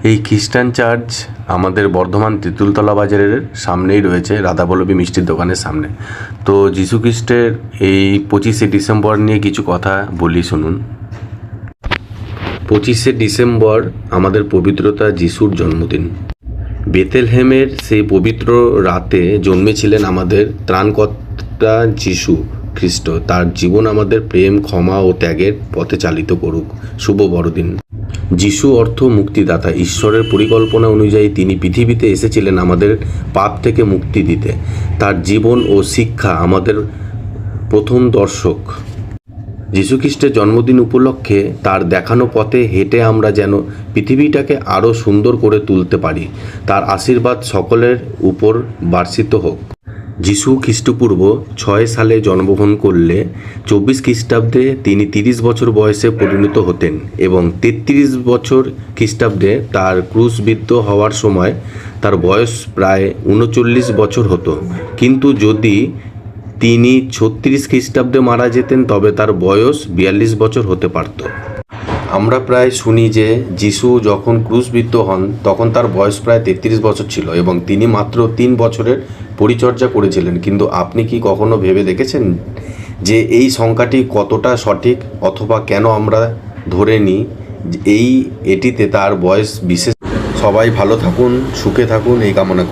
এই খ্রিস্টান চার্চ আমাদের বর্ধমান তেঁতুলতলা বাজারের সামনেই রয়েছে, রাধাবল্লভী মিষ্টির দোকানের সামনে। তো যীশু খ্রিস্টের এই 25শে ডিসেম্বর নিয়ে কিছু কথা বলি, শুনুন। 25শে ডিসেম্বর আমাদের পবিত্রতা যিশুর জন্মদিন। বেথলেহেমের সেই পবিত্র রাতে জন্মেছিলেন আমাদের ত্রাণকর্তা যিশু খ্রিস্ট। তার জীবন আমাদের প্রেম, ক্ষমা ও ত্যাগের পথে চালিত করুক। শুভ বড়দিন। যিশু অর্থ মুক্তিদাতা। ঈশ্বরের পরিকল্পনা অনুযায়ী তিনি পৃথিবীতে এসেছিলেন আমাদের পাপ থেকে মুক্তি দিতে। তার জীবন ও শিক্ষা আমাদের প্রথম দর্শক। যীশুখ্রিস্টের জন্মদিন উপলক্ষে তার দেখানো পথে হেঁটে আমরা যেন পৃথিবীটাকে আরও সুন্দর করে তুলতে পারি। তার আশীর্বাদ সকলের উপর বর্ষিত হোক। যিশু খ্রিস্টপূর্ব 6 সালে জন্মগ্রহণ করলে 24 খ্রিস্টাব্দে তিনি 30 বছর বয়সে পরিণত হতেন এবং 33 বছর খ্রিস্টাব্দে তার ক্রুশবিদ্ধ হওয়ার সময় তার বয়স প্রায় 39 বছর হতো। কিন্তু যদি তিনি 36 খ্রিস্টাব্দে মারা যেতেন তবে তার বয়স 42 বছর হতে পারত। আমরা প্রায় শুনি যে যিশু যখন ক্রুশবিদ্ধ হন তখন তার বয়স প্রায় 33 বছর ছিল এবং তিনি মাত্র 3 বছরের পরিচর্যা করেছিলেন। কিন্তু আপনি কি কখনো ভেবে দেখেছেন যে এই সংখ্যাটি কতটা সঠিক, অথবা কেন আমরা ধরে নিই এটিতে তার বয়স বিশেষ? সবাই ভালো থাকুন, সুখে থাকুন এই কামনা।